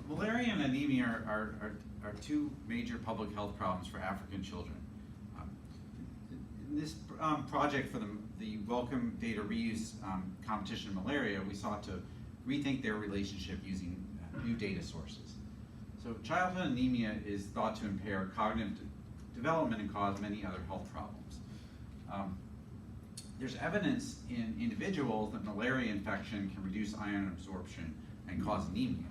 Malaria and anemia are two major public health problems for African children. In this project for the Welcome Data Reuse competition in malaria, we sought to rethink their relationship using new data sources. So childhood anemia is thought to impair cognitive development and cause many other health problems. There's evidence in individuals that malaria infection can reduce iron absorption and cause anemia,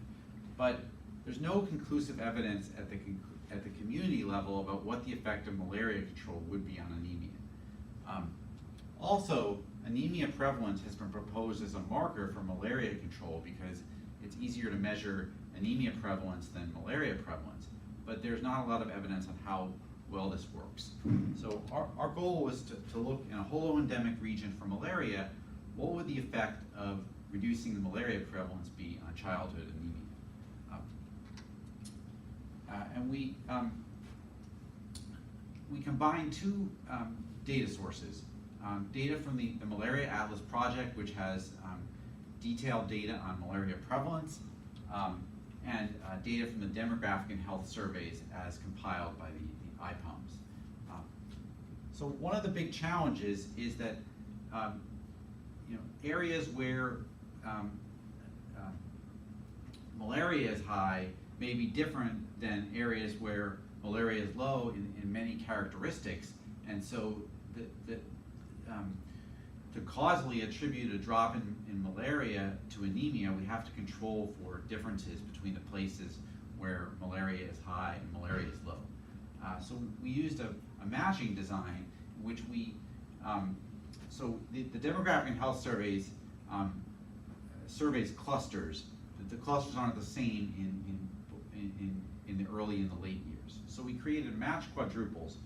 but there's no conclusive evidence at the community level about what the effect of malaria control would be on anemia. Also, anemia prevalence has been proposed as a marker for malaria control because it's easier to measure anemia prevalence than malaria prevalence, but there's not a lot of evidence on how well this works. So our goal was to look in a holoendemic region for malaria, what would the effect of reducing the malaria prevalence be on childhood anemia? And we combined two data sources. Data from the Malaria Atlas Project, which has detailed data on malaria prevalence, and data from the demographic and health surveys as compiled by the IPOMs. So one of the big challenges is that areas where malaria is high may be different than areas where malaria is low in many characteristics, and so to causally attribute a drop in malaria to anemia, we have to control for differences between the places where malaria is high and malaria is low. So we used a matching design in which so the demographic and health surveys surveys clusters. The clusters aren't the same in the early and the late years. So we created matched quadruples.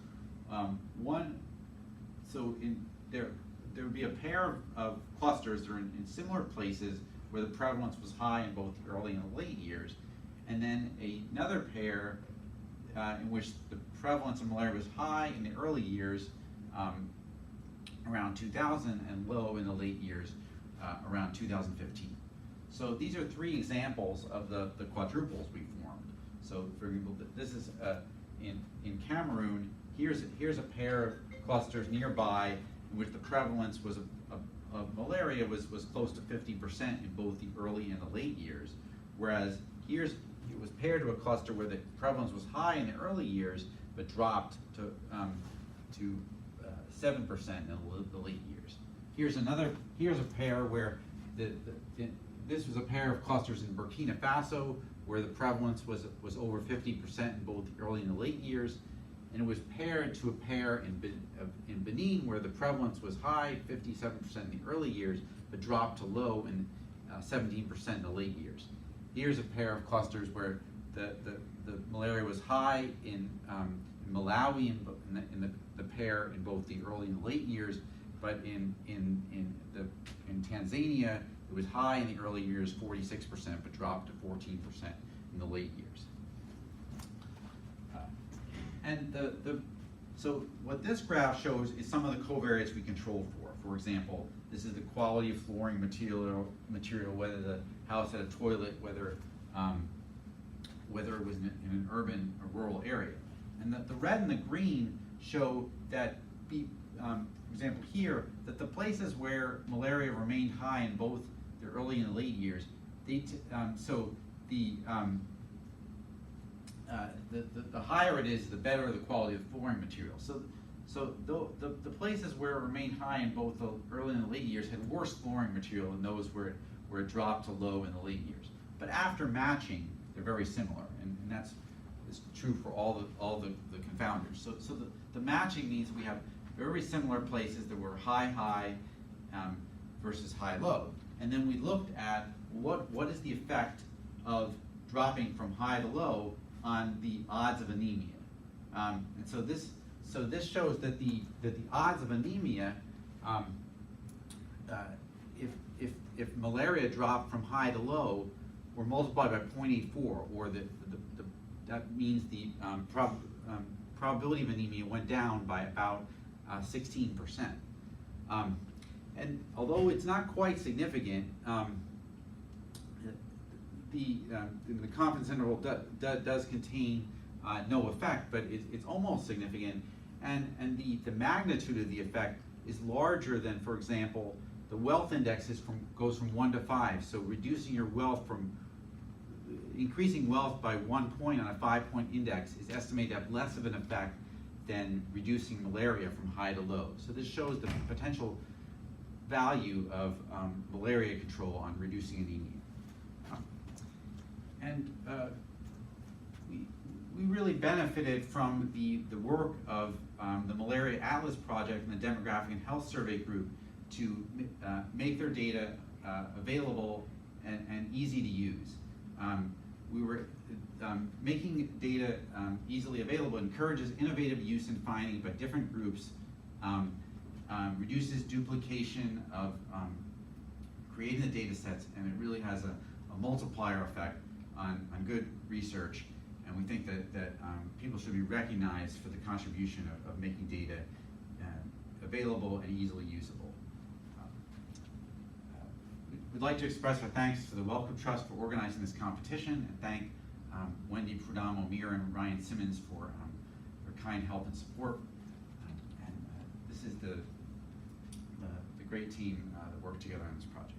There would be a pair of clusters that are in similar places where the prevalence was high in both the early and the late years, and then another pair in which the prevalence of malaria was high in the early years, around 2000, and low in the late years, around 2015. So these are three examples of the quadruples we formed. So for example, this is in Cameroon. Here's a pair of clusters nearby in which the prevalence of malaria was close to 50% in both the early and the late years, whereas it was paired to a cluster where the prevalence was high in the early years but dropped to 7% in the late years. Here's a pair where this was a pair of clusters in Burkina Faso where the prevalence was over 50% in both the early and the late years, and it was paired to a pair in Benin where the prevalence was high, 57% in the early years, but dropped to low in 17% in the late years. Here's a pair of clusters where the malaria was high in Malawi in the pair in both the early and the late years, but in Tanzania it was high in the early years, 46%, but dropped to 14% in the late years. So what this graph shows is some of the covariates we control for. For example, this is the quality of flooring material, whether the house had a toilet, whether it was in an urban or rural area. And the red and the green show that, for example here, that the places where malaria remained high in both the early and the late years, the higher it is, the better the quality of the flooring material. So the places where it remained high in both the early and the late years had worse flooring material than those where it dropped to low in the late years. But after matching, they're very similar, and that's true for all the confounders. So the matching means we have very similar places that were high versus high-low. And then we looked at what is the effect of dropping from high to low on the odds of anemia. And so this shows that the odds of anemia, if malaria dropped from high to low, were multiplied by 0.84, or that means the probability of anemia went down by about 16%. And although it's not quite significant, the confidence interval does contain no effect, but it's almost significant, and the magnitude of the effect is larger than, for example, the wealth index goes from 1 to 5. So reducing your wealth increasing wealth by 1 point on a 5-point index is estimated to have less of an effect than reducing malaria from high to low. So this shows the potential value of malaria control on reducing anemia. We really benefited from the work of the Malaria Atlas Project and the Demographic and Health Survey Group to make their data available and easy to use. We were making data easily available encourages innovative use and finding by different groups, reduces duplication of creating the data sets, and it really has a multiplier effect on good research. And we think that people should be recognized for the contribution of making data available and easily usable. We'd like to express our thanks to the Wellcome Trust for organizing this competition, and thank Wendy Prudhomme, Amir, and Ryan Simmons for their kind help and support. This is the great team that worked together on this project.